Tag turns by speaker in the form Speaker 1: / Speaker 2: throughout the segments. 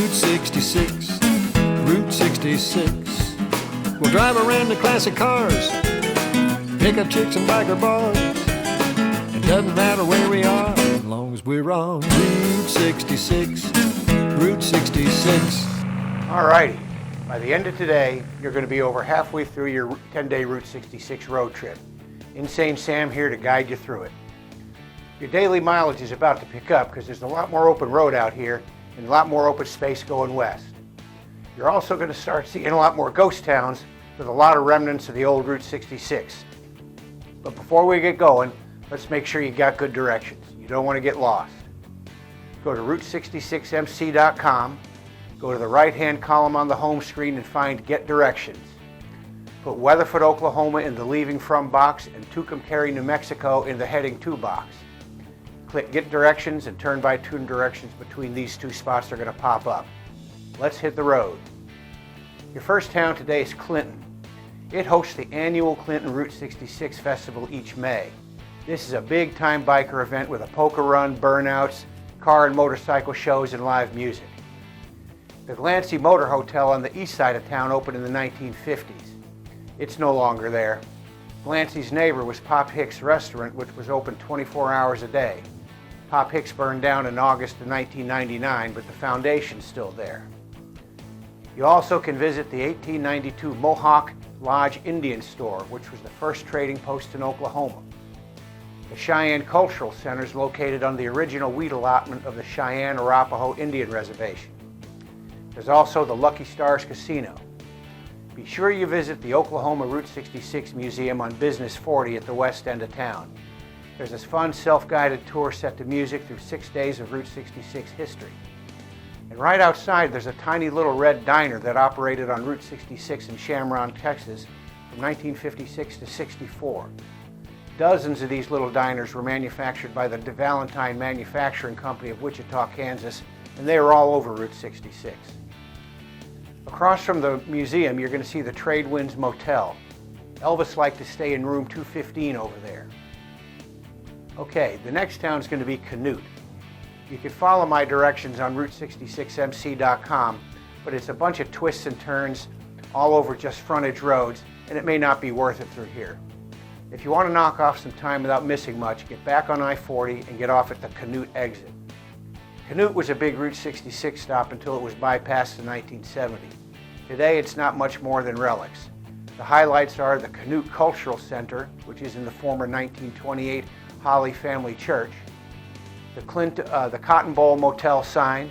Speaker 1: Route 66, Route 66. We'll drive around the classic cars, pick up chicks and biker bars. It doesn't matter where we are, as long as we're on Route 66, Route 66.
Speaker 2: All righty. By the end of today, you're going to be over halfway through your 10-day Route 66 road trip. Insane Sam here to guide you through it. Your daily mileage is about to pick up because there's a lot more open road out here and a lot more open space going west. You're also going to start seeing a lot more ghost towns with a lot of remnants of the old Route 66. But before we get going, let's make sure you got good directions. You don't want to get lost. Go to Route66MC.com, go to the right-hand column on the home screen and find Get Directions. Put Weatherford, Oklahoma in the Leaving From box and Tucumcari, New Mexico in the Heading To box. Click Get Directions and turn by turn directions between these two spots are going to pop up. Let's hit the road. Your first town today is Clinton. It hosts the annual Clinton Route 66 Festival each May. This is a big-time biker event with a polka run, burnouts, car and motorcycle shows, and live music. The Glancy Motor Hotel on the east side of town opened in the 1950s. It's no longer there. Glancy's neighbor was Pop Hicks Restaurant, which was open 24 hours a day. Pop Hicks burned down in August of 1999, but the foundation's still there. You also can visit the 1892 Mohawk Lodge Indian Store, which was the first trading post in Oklahoma. The Cheyenne Cultural Center is located on the original wheat allotment of the Cheyenne Arapaho Indian Reservation. There's also the Lucky Stars Casino. Be sure you visit the Oklahoma Route 66 Museum on Business 40 at the west end of town. There's this fun self-guided tour set to music through 6 days of Route 66 history. And right outside there's a tiny little red diner that operated on Route 66 in Shamron, Texas from 1956 to 64. Dozens of these little diners were manufactured by the De Valentine Manufacturing Company of Wichita, Kansas, and they were all over Route 66. Across from the museum, you're going to see the Trade Winds Motel. Elvis liked to stay in room 215 over there. Okay, the next town is going to be Canute. You can follow my directions on Route66MC.com, but it's a bunch of twists and turns all over just frontage roads, and it may not be worth it through here. If you want to knock off some time without missing much, get back on I-40 and get off at the Canute exit. Canute was a big Route 66 stop until it was bypassed in 1970. Today it's not much more than relics. The highlights are the Canute Cultural Center, which is in the former 1928 Holly Family Church, the Cotton Boll Motel sign,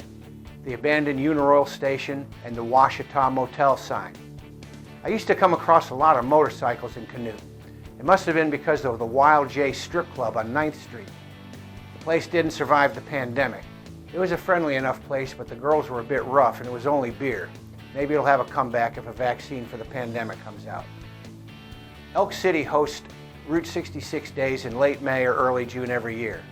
Speaker 2: the abandoned Uniroyal Station, and the Washita Motel sign. I used to come across a lot of motorcycles in Canute. It must have been because of the Wild J Strip Club on 9th Street. The place didn't survive the pandemic. It was a friendly enough place, but the girls were a bit rough and it was only beer. Maybe it'll have a comeback if a vaccine for the pandemic comes out. Elk City hosts Route 66 days in late May or early June every year.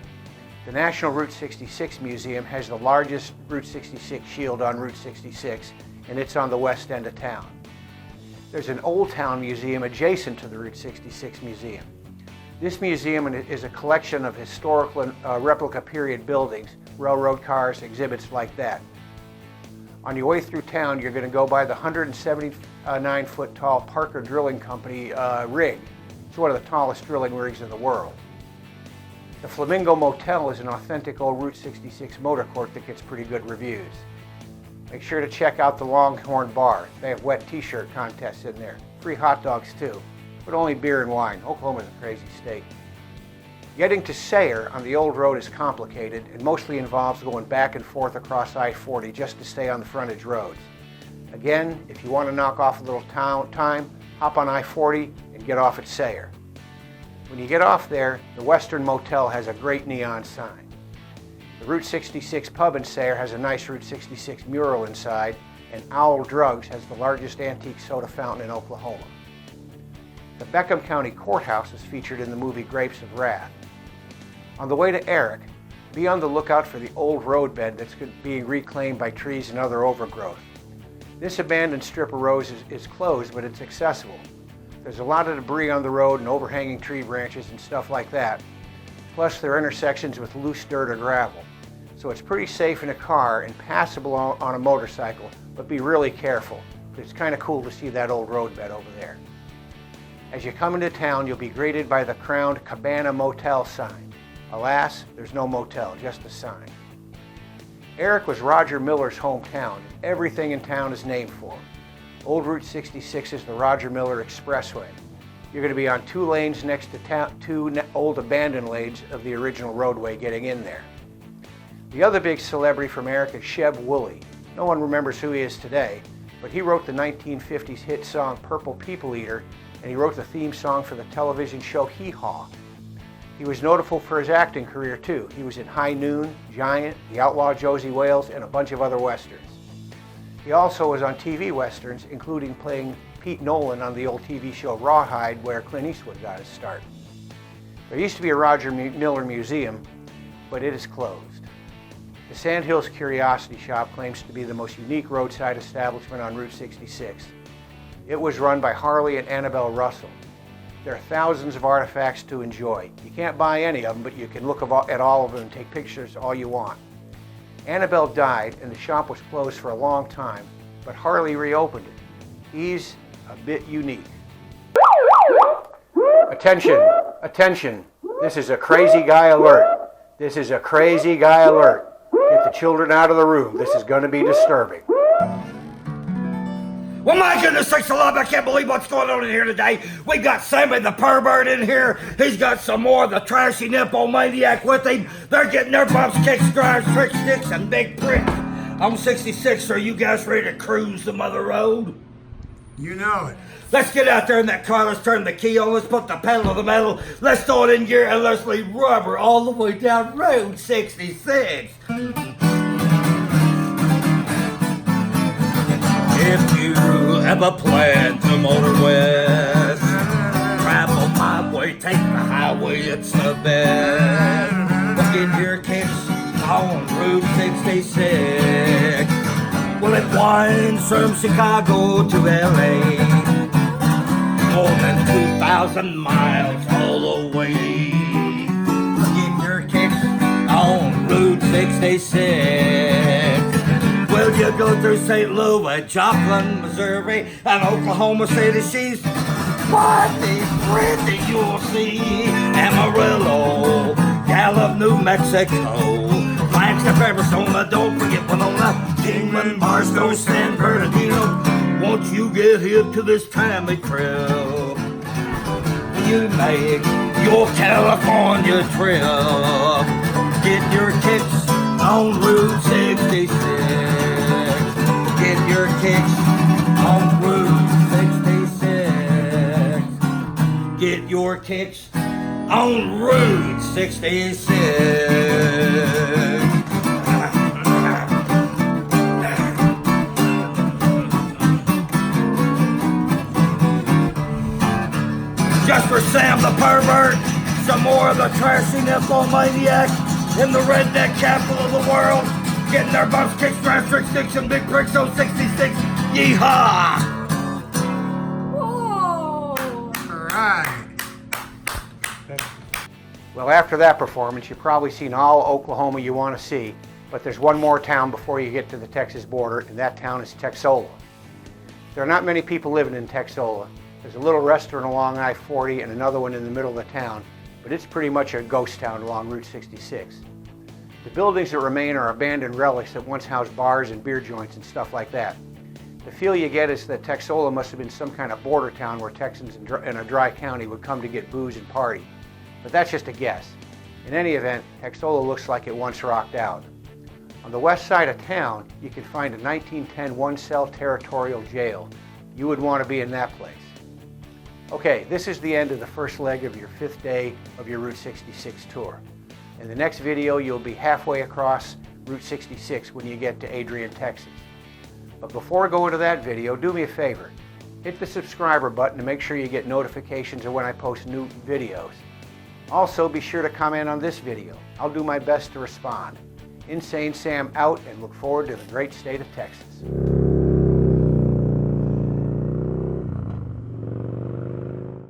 Speaker 2: The National Route 66 Museum has the largest Route 66 shield on Route 66, and it's on the west end of town. There's an Old Town Museum adjacent to the Route 66 Museum. This museum is a collection of historical replica period buildings, railroad cars, exhibits like that. On your way through town, you're going to go by the 179-foot tall Parker Drilling Company rig. It's one of the tallest drilling rigs in the world. The Flamingo Motel is an authentic old Route 66 motor court that gets pretty good reviews. Make sure to check out the Longhorn Bar. They have wet t-shirt contests in there. Free hot dogs too, but only beer and wine. Oklahoma's a crazy state. Getting to Sayre on the old road is complicated and mostly involves going back and forth across I-40 just to stay on the frontage roads. Again, if you want to knock off a little time, hop on I-40 and get off at Sayre. When you get off there, the Western Motel has a great neon sign. The Route 66 pub in Sayre has a nice Route 66 mural inside, and Owl Drugs has the largest antique soda fountain in Oklahoma. The Beckham County Courthouse is featured in the movie Grapes of Wrath. On the way to Erick, be on the lookout for the old roadbed that's being reclaimed by trees and other overgrowth. This abandoned strip of road is closed, but it's accessible. There's a lot of debris on the road and overhanging tree branches and stuff like that. Plus, there are intersections with loose dirt or gravel. so it's pretty safe in a car and passable on a motorcycle, but be really careful. It's kind of cool to see that old roadbed over there. As you come into town, you'll be greeted by the crowned Cabana Motel sign. Alas, there's no motel, just a sign. Erick was Roger Miller's hometown. Everything in town is named for him. Old Route 66 is the Roger Miller Expressway. You're going to be on 2 lanes next to two old abandoned lanes of the original roadway getting in there. The other big celebrity from Erick is Sheb Woolley. No one remembers who he is today, but he wrote the 1950s hit song Purple People Eater, and he wrote the theme song for the television show Hee Haw. He was notable for his acting career too. He was in High Noon, Giant, The Outlaw Josie Wales, and a bunch of other westerns. He also was on TV westerns, including playing Pete Nolan on the old TV show Rawhide, where Clint Eastwood got his start. There used to be a Roger Miller Museum, but it is closed. The Sandhills Curiosity Shop claims to be the most unique roadside establishment on Route 66. It was run by Harley and Annabelle Russell. There are thousands of artifacts to enjoy. You can't buy any of them, but you can look at all of them and take pictures all you want. Annabelle died and the shop was closed for a long time, but Harley reopened it. He's a bit unique. Attention, attention. This is a crazy guy alert. This is a crazy guy alert. Get the children out of the room. This is going to be disturbing.
Speaker 3: Well, my goodness sakes alive, I can't believe what's going on in here today. We got Sammy the pervert in here. He's got some more of the trashy nymphomaniac with him. They're getting their bumps, kicks, drives, tricks, sticks, and big bricks. I'm 66, so are you guys ready to cruise the mother road?
Speaker 4: You know it.
Speaker 3: Let's get out there in that car, let's turn the key on, let's put the pedal to the metal, let's throw it in gear, and let's leave rubber all the way down Road 66. If you ever plan to motor west, travel my way, take the highway, it's the best. But get your kicks on Route 66. Well, it winds from Chicago to LA, more than 2,000 miles all the way. Get your kicks on Route 66. Well, you go through St. Louis, Joplin, Missouri, and Oklahoma City. She's mighty pretty, you'll see. Amarillo, Gallup, New Mexico, Flagstaff, Arizona, don't forget Winona, Kingman, Barstow, San Bernardino. Once you get hip to this timely trail, you make your California trip. Get your kicks on Route 66. Get your kicks on Route 66. Get your kicks on Route 66. Just for Sam the pervert, some more of the trashy nymphomaniac in the redneck capital of the world, getting their bumps, kicks, drives, tricks, sticks, and big bricks on 66. Yeehaw!
Speaker 4: All right.
Speaker 2: Well, after that performance, you've probably seen all Oklahoma you want to see, but there's one more town before you get to the Texas border, and that town is Texola. There are not many people living in Texola. There's a little restaurant along I-40 and another one in the middle of the town, but it's pretty much a ghost town along Route 66. The buildings that remain are abandoned relics that once housed bars and beer joints and stuff like that. The feel you get is that Texola must have been some kind of border town where Texans in a dry county would come to get booze and party. But that's just a guess. In any event, Texola looks like it once rocked out. On the west side of town, you can find a 1910 one-cell territorial jail. You would want to be in that place. Okay, this is the end of the first leg of your 5th day of your Route 66 tour. In the next video, you'll be halfway across Route 66 when you get to Adrian, Texas. But before going to that video, do me a favor. Hit the subscriber button to make sure you get notifications of when I post new videos. Also, be sure to comment on this video. I'll do my best to respond. Insane Sam out, and look forward to the great state of Texas.